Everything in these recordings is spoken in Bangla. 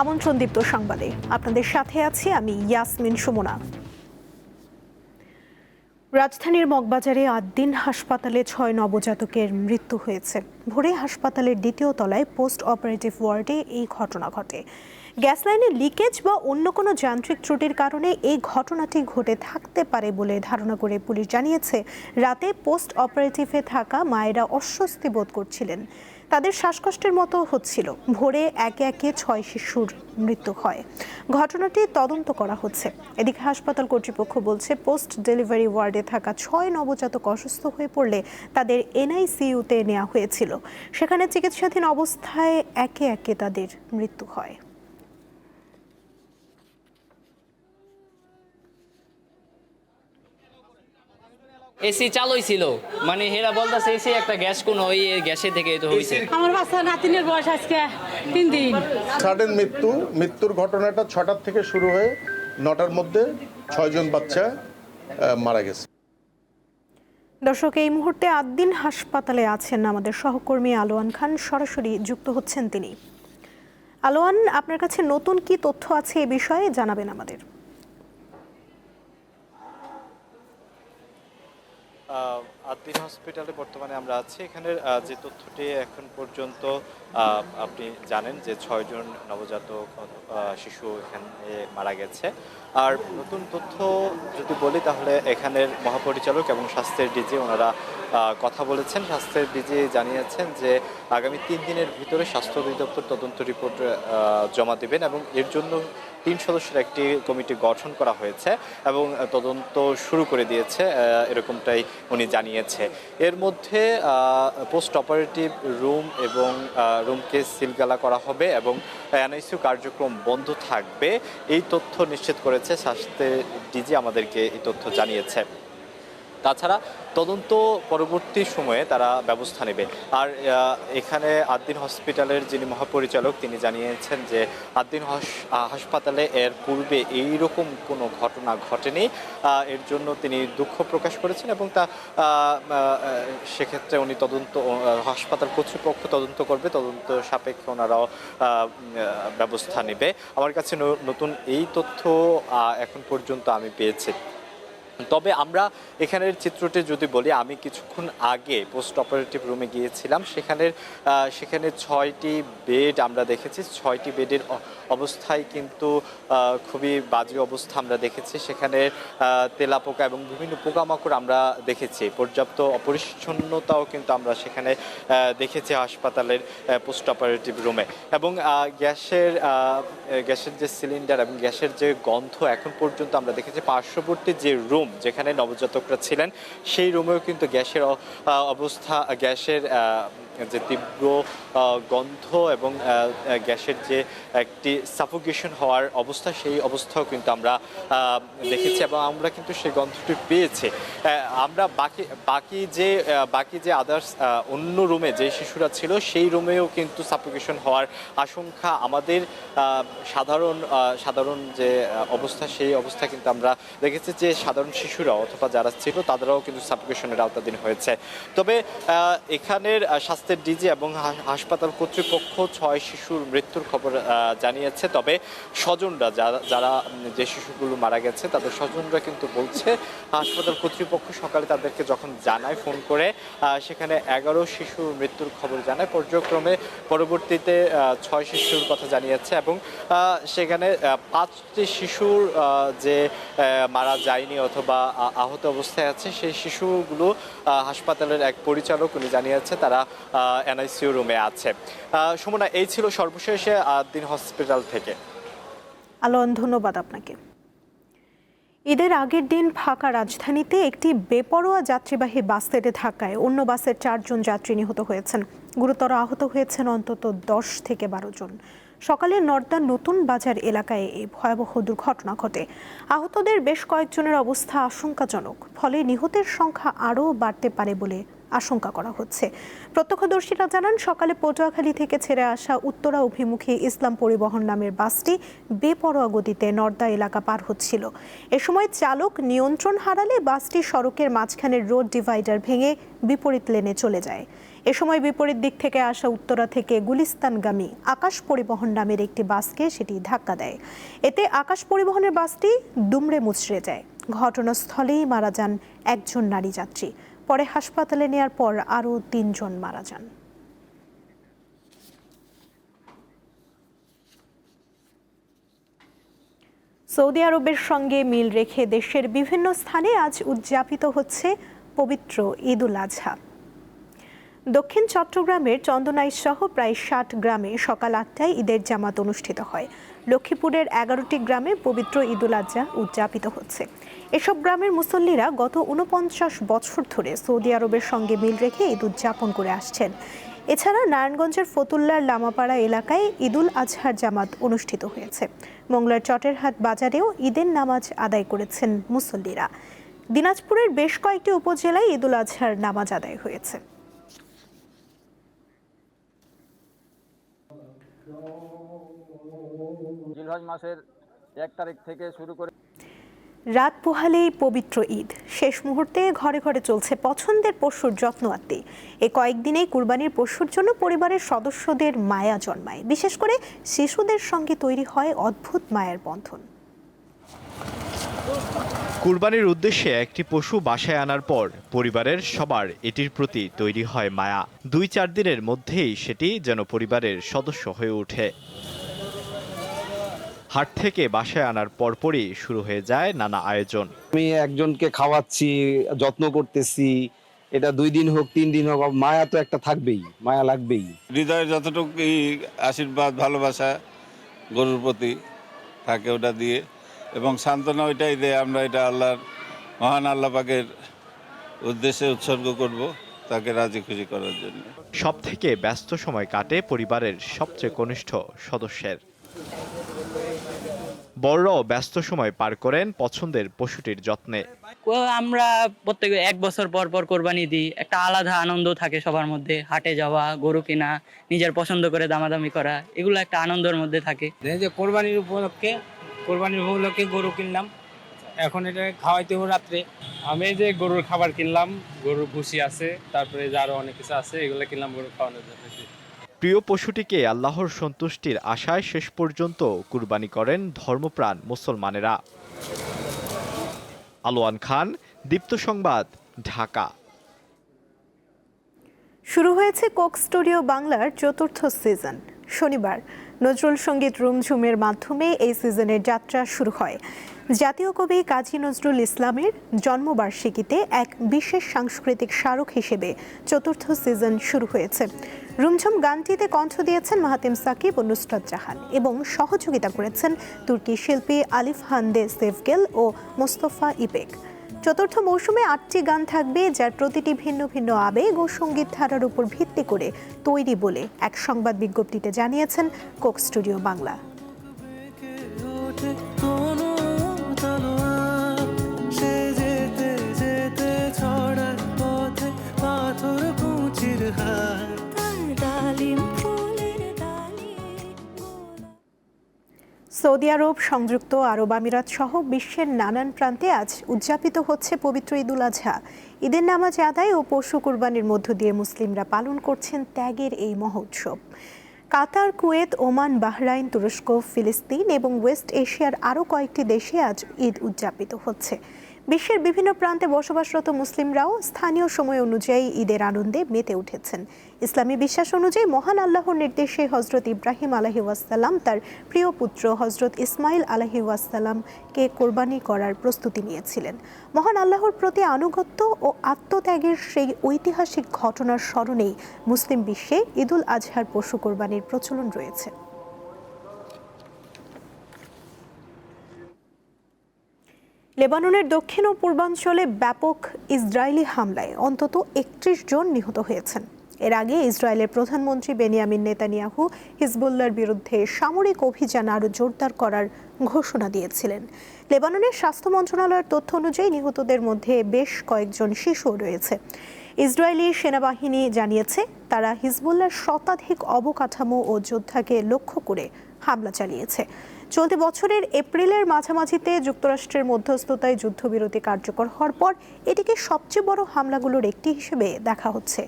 আমন্ত্রণ দীপ্ত সংবাদে আপনাদের সাথে আছি আমি ইয়াসমিন সুমনা। রাজধানীর মগবাজারে ৮ দিন হাসপাতালে ৬ নবজাতকের মৃত্যু হয়েছে। ভোরে হাসপাতালের দ্বিতীয় তলায় পোস্ট অপারেটিভ ওয়ার্ডে এই ঘটনা ঘটে। গ্যাস লাইনের লিকেজ বা অন্য কোনো যান্ত্রিক ত্রুটির কারণে এই ঘটনাটি ঘটে থাকতে পারে বলে ধারণা করে পুলিশ জানিয়েছে, রাতে পোস্ট অপারেটিভে থাকা মায়েরা অস্বস্তি বোধ করছিলেন, তাদের শ্বাসকষ্টের মতো হচ্ছিল। ভোরে একে একে ৬ শিশুর মৃত্যু হয়। ঘটনাটি তদন্ত করা হচ্ছে। এদিকে হাসপাতাল কর্তৃপক্ষ বলছে, পোস্ট ডেলিভারি ওয়ার্ডে থাকা ৬ নবজাতক অসুস্থ হয়ে পড়লে তাদের এনআইসিইউতে নেওয়া হয়েছিল। সেখানে চিকিৎসাধীন অবস্থায় একে একে তাদের মৃত্যু হয়। এসি চালুই ছিল, মানে হেরা বলতেছে এসি একটা গ্যাস কোন ওই গ্যাসে থেকে তো হইছে। আমার বাচ্চা নাতিনের বয়স আজকে 3 দিন। সাডেন মৃত্যুর ঘটনাটা ৬টার থেকে শুরু হয়ে ৯টার মধ্যে ৬ জন বাচ্চা মারা গেছে। দর্শক, এই মুহূর্তে ৮ দিন হাসপাতালে আছেন আমাদের সহকর্মী আলোয়ান খান, সরাসরি যুক্ত হচ্ছেন তিনি। আলোয়ান, আপনার কাছে নতুন কি তথ্য আছে এ বিষয়ে জানাবেন আমাদের। আদ্দিন হসপিটালে বর্তমানে আমরা আছি। এখানের যে তথ্যটি এখন পর্যন্ত আপনি জানেন যে ৬ জন নবজাতক শিশু এখানে মারা গেছে। আর নতুন তথ্য যদি বলি তাহলে এখানের মহাপরিচালক এবং স্বাস্থ্যের ডিজি ওনারা কথা বলেছেন। স্বাস্থ্যের ডিজি জানিয়েছেন যে আগামী 3 দিনের ভিতরে স্বাস্থ্য অধিদপ্তর তদন্ত রিপোর্ট জমা দেবেন এবং এর জন্য 3 সদস্যের একটি কমিটি গঠন করা হয়েছে এবং তদন্ত শুরু করে দিয়েছে, এরকমটাই উনি জানিয়েছে। এর মধ্যে পোস্ট অপারেটিভ রুম এবং রুমকে সিলগালা করা হবে এবং এনআইসিইউ কার্যক্রম বন্ধ থাকবে, এই তথ্য নিশ্চিত করেছে স্বাস্থ্যের ডিজি, আমাদেরকে এই তথ্য জানিয়েছে। তাছাড়া তদন্ত পরবর্তী সময়ে তারা ব্যবস্থা নেবে। আর এখানে আদ্দিন হসপিটালের যিনি মহাপরিচালক তিনি জানিয়েছেন যে আদ্দিন হাসপাতালে এর পূর্বে এইরকম কোনো ঘটনা ঘটেনি, এর জন্য তিনি দুঃখ প্রকাশ করেছেন এবং তা সেক্ষেত্রে উনি হাসপাতাল কর্তৃপক্ষ তদন্ত করবে, তদন্ত সাপেক্ষে ওনারাও ব্যবস্থা নেবে। আমার কাছে নতুন এই তথ্য এখন পর্যন্ত আমি পেয়েছি। তবে আমরা এখানের চিত্রটি যদি বলি, আমি কিছুক্ষণ আগে পোস্ট অপারেটিভ রুমে গিয়েছিলাম। সেখানে 6টি বেড আমরা দেখেছি। 6টি বেডের অবস্থায় কিন্তু খুবই বাজে অবস্থা আমরা দেখেছি। সেখানে তেলাপোকা এবং বিভিন্ন পোকামাকড় আমরা দেখেছি। পর্যাপ্ত অপরিচ্ছন্নতাও কিন্তু আমরা সেখানে দেখেছি হাসপাতালের পোস্ট অপারেটিভ রুমে। এবং গ্যাসের যে সিলিন্ডার এবং গ্যাসের যে গন্ধ এখন পর্যন্ত আমরা দেখেছি। পার্শ্ববর্তী যে রুম যেখানে নবজাতকরা ছিলেন সেই রুমেও কিন্তু গ্যাসের যে তীব্র গন্ধ এবং গ্যাসের যে একটি সাফোকেশন হওয়ার অবস্থা, সেই অবস্থাও কিন্তু আমরা দেখেছি এবং আমরা কিন্তু সেই গন্ধটি পেয়েছি। আমরা বাকি যে আদার্স অন্য রুমে যে শিশুরা ছিল সেই রুমেও কিন্তু সাফোকেশন হওয়ার আশঙ্কা, আমাদের সাধারণ যে অবস্থা সেই অবস্থা কিন্তু আমরা দেখেছি যে সাধারণ শিশুরা অথবা যারা ছিল তাদেরও কিন্তু সাফোকেশনের আওতাধীন হয়েছে। তবে এখানের স্বাস্থ্যের ডিজি এবং হাসপাতাল কর্তৃপক্ষ 6 শিশুর মৃত্যুর খবর জানিয়েছে। তবে স্বজনরা যারা যে শিশুগুলো মারা গেছে তাদের স্বজনরা কিন্তু বলছে হাসপাতাল কর্তৃপক্ষ সকালে তাদেরকে যখন জানায় ফোন করে, সেখানে 11 শিশুর মৃত্যুর খবর জানায়। পর্যায়ক্রমে পরবর্তীতে 6 শিশুর কথা জানিয়েছে এবং সেখানে 5টি শিশুর যে মারা যায়নি অথবা আহত অবস্থায় আছে সেই শিশুগুলো হাসপাতালের এক পরিচালক উনি জানিয়েছে তারা এনআইসিইউ রুমে আছে। সুমনা, এই ছিল সর্বশেষে আদ্দিন হসপিটাল থেকে। আলোয়ান, ধন্যবাদ আপনাকে। ঈদের আগের দিন ফাঁকা রাজধানীতে একটি বেপরোয়া যাত্রীবাহী বাসের ধাক্কায় অন্য বাসের 4 জন যাত্রী নিহত হয়েছেন। গুরুতর আহত হয়েছেন অন্তত 10 থেকে 12 জন। সকালে নর্দার নতুন বাজার এলাকায় এই ভয়াবহ দুর্ঘটনা ঘটে। আহতদের বেশ কয়েকজনের অবস্থা আশঙ্কাজনক, ফলে নিহতের সংখ্যা আরও বাড়তে পারে বলে আশঙ্কা করা হচ্ছে। প্রত্যক্ষদর্শীরা জানান, সকালে পটুয়াখালী থেকে ছেড়ে আসা উত্তরা অভিমুখী ইসলাম পরিবহন নামের বাসটি বেপরোয়া গতিতে নর্দা এলাকা পার হচ্ছিল। এ সময় চালক নিয়ন্ত্রণ হারালে বাসটি সড়কের মাঝখানের রোড ডিভাইডার ভেঙে বিপরীত লেনে চলে যায়। এ সময় বিপরীত দিক থেকে আসা উত্তরা থেকে গুলিস্তানগামী আকাশ পরিবহন নামের একটি বাসকে সেটি ধাক্কা দেয়। এতে আকাশ পরিবহনের বাসটি দুমড়ে মুচড়ে যায়। ঘটনাস্থলেই মারা যান একজন নারী যাত্রী। পরে হাসপাতালে নেয়ার পর আরও ৩ জন মারা যান। সৌদি আরবের সঙ্গে মিল রেখে দেশের বিভিন্ন স্থানে আজ উদযাপিত হচ্ছে পবিত্র ঈদ উল আজহা। দক্ষিণ চট্টগ্রামের চন্দনাইশ সহ প্রায় ৬০ গ্রামে সকাল ৮টায় ঈদের জামাত অনুষ্ঠিত হয়। লক্ষ্মীপুরের ১১টি গ্রামে পবিত্র ঈদ উল আজহা উদযাপিত হচ্ছে। এসব গ্রামের মুসল্লিরা গত ৪৯ বছর ধরে সৌদি আরবের সঙ্গে মিল রেখে ঈদ উদযাপন করে আসছেন। এছাড়া নারায়ণগঞ্জের ফতুল্লার লামাপাড়া এলাকায় ঈদ উল আজহার জামাত অনুষ্ঠিত হয়েছে। মোংলার চটেরহাট বাজারেও ঈদের নামাজ আদায় করেছেন মুসল্লিরা। দিনাজপুরের বেশ কয়েকটি উপজেলায় ঈদ উল আজহার নামাজ আদায় হয়েছে। জিলহজ মাসের ১ তারিখ থেকে শুরু করে রাত পোহালেই পবিত্র ঈদ। শেষ মুহূর্তে ঘরে ঘরে চলছে পছন্দের পশুর যত্ন আত্তি। এই কয়েকদিনেই কুরবানির পশুর জন্য পরিবারের সদস্যদের মায়া জন্মায়। বিশেষ করে শিশুদের সঙ্গে তৈরি হয় অদ্ভুত মায়ের বন্ধন। কুরবানির উদ্দেশ্যে একটি পশু বাসায় আনার পর পরিবারের সবার এটির প্রতি তৈরি হয় মায়া। ২-৪ দিনের মধ্যেই সেটি যেন পরিবারের সদস্য হয়ে ওঠে। হাট থেকে বাসায় আনার পরপরই শুরু হয়ে যায় নানা আয়োজন। আমি একজনকে খাওয়াচ্ছি, যত্ন করতেছি, এটা 2 দিন হোক 3 দিন হোক, মায়া তো একটা থাকবেই, মায়া লাগবেই। হৃদয়ে যতটুকু আশীর্বাদ ভালোবাসা গরুর প্রতি থাকে ওটা দিয়ে, এবং সান্ত্বনা ওইটাই দিয়ে আমরা এটা আল্লাহর মহান আল্লাহ পাকের উদ্দেশ্যে উৎসর্গ করব, তাকে রাজি খুশি করার জন্য। সব থেকে ব্যস্ত সময় কাটে পরিবারের সবচেয়ে কনিষ্ঠ সদস্যের। বড়রাও ব্যস্ত সময় পার করেন পছন্দের পশুটির যত্নে। আমরা প্রত্যেক 1 বছর পর পর কোরবানি দিই, একটা আলাদা আনন্দ থাকে সবার মধ্যে। হাটে যাওয়া, গরু কেনা, নিজের পছন্দ করে দামাদামি করা, এগুলো একটা আনন্দের মধ্যে থাকে। যে কোরবানির উপলক্ষে গরু কিনলাম, এখন এটা খাওয়াইতে হবে রাত্রে। আমি যে গরুর খাবার কিনলাম, গরুর ভুসি আছে, তারপরে আরো অনেক কিছু আছে, এগুলো কিনলাম গরু খাওয়ানোর জন্য। প্রিয় পশুটিকে আল্লাহর সন্তুষ্টির আশায় শেষ পর্যন্ত কুরবানি করেন ধর্মপ্রাণ মুসলমানেরা। আলোয়ান খান, দীপ্ত সংবাদ, ঢাকা। শুরু হয়েছে কোক স্টুডিও বাংলার ৪র্থ সিজন। শনিবার নজরুল সঙ্গীত রুমঝুমের মাধ্যমে এই সিজনের যাত্রা শুরু হয়। জাতীয় কবি কাজী নজরুল ইসলামের জন্মবার্ষিকীতে এক বিশেষ সাংস্কৃতিক স্মারক হিসেবে ৪র্থ সিজন শুরু হয়েছে। রুমঝুম গানটিতে কণ্ঠ দিয়েছেন মাহাতিম সাকিব ও নুসরাত জাহান এবং সহযোগিতা করেছেন তুর্কি শিল্পী আলিফ হান্দে সেভগেল ও মোস্তফা ইপেক। ৪র্থ মৌসুমে ৮টি গান থাকবে, যার প্রতিটি ভিন্ন ভিন্ন আবেগ ও সঙ্গীত ধারার উপর ভিত্তি করে তৈরি বলে এক সংবাদ বিজ্ঞপ্তিতে জানিয়েছেন কোক স্টুডিও বাংলা। সৌদি আরব, সংযুক্ত আরব আমিরাত সহ বিশ্বের নানান প্রান্তে আজ উদযাপিত হচ্ছে পবিত্র ঈদ উল আজহা। ঈদের নামাজ আদায় ও পশু কুরবানির মধ্য দিয়ে মুসলিমরা পালন করছেন ত্যাগের এই মহোৎসব। কাতার, কুয়েত, ওমান, বাহরাইন, তুরস্ক, ফিলিস্তিন এবং ওয়েস্ট এশিয়ার আরও কয়েকটি দেশে আজ ঈদ উদযাপিত হচ্ছে। বিশ্বের বিভিন্ন প্রান্তে বসবাসরত মুসলিমরাও স্থানীয় সময় অনুযায়ী ঈদের আনন্দে মেতে উঠেছেন। ইসলামী বিশ্বাস অনুযায়ী মহান আল্লাহর নির্দেশে হজরত ইব্রাহিম আলাইহিস সালাম তার প্রিয় পুত্র হজরত ইসমাইল আলাইহিস সালামকে কোরবানি করার প্রস্তুতি নিয়েছিলেন। মহান আল্লাহর প্রতি আনুগত্য ও আত্মত্যাগের সেই ঐতিহাসিক ঘটনার স্মরণেই মুসলিম বিশ্বে ঈদ উল আজহার পশু কোরবানির প্রচলন রয়েছে। লেবাননের দক্ষিণ ও পূর্বাঞ্চলে ব্যাপক ইসরায়েলি হামলায় অন্তত ৩১ জন নিহত হয়েছেন। এর আগে ইসরায়েলের প্রধানমন্ত্রী বেনিয়ামিন নেতানিয়াহু হিজবুল্লাহর বিরুদ্ধে সামরিক অভিযান আরও জোরদার করার ঘোষণা দিয়েছিলেন। লেবাননের স্বাস্থ্য মন্ত্রণালয়ের তথ্য অনুযায়ী নিহতদের মধ্যে বেশ কয়েকজন শিশুও রয়েছে। ইসরায়েলি সেনাবাহিনী জানিয়েছে তারা হিজবুল্লাহর শতাধিক অবকাঠামো ও যোদ্ধাকে লক্ষ্য করে হামলা চালিয়েছে। চলতি বছরের এপ্রিলের মাঝামাঝিতে যুক্তরাষ্ট্রের মধ্যস্থতায় যুদ্ধবিরতি কার্যকর হওয়ার পর এটিকে সবচেয়ে বড় হামলাগুলোর একটি হিসেবে দেখা হচ্ছে।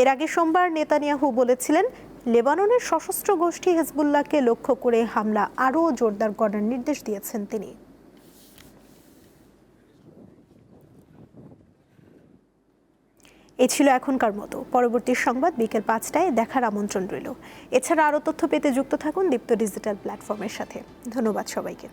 এর আগে সোমবার নেতানিয়াহু বলেছিলেন লেবাননের সশস্ত্র গোষ্ঠী হিজবুল্লাহকে লক্ষ্য করে হামলা আরও জোরদার করার নির্দেশ দিয়েছেন তিনি। এ ছিল এখনকার মতো। পরবর্তী সংবাদ বিকেল 5টায় দেখার আমন্ত্রণ রইল। এছাড়া আরও তথ্য পেতে যুক্ত থাকুন দীপ্ত ডিজিটাল প্ল্যাটফর্মের সাথে। ধন্যবাদ সবাইকে।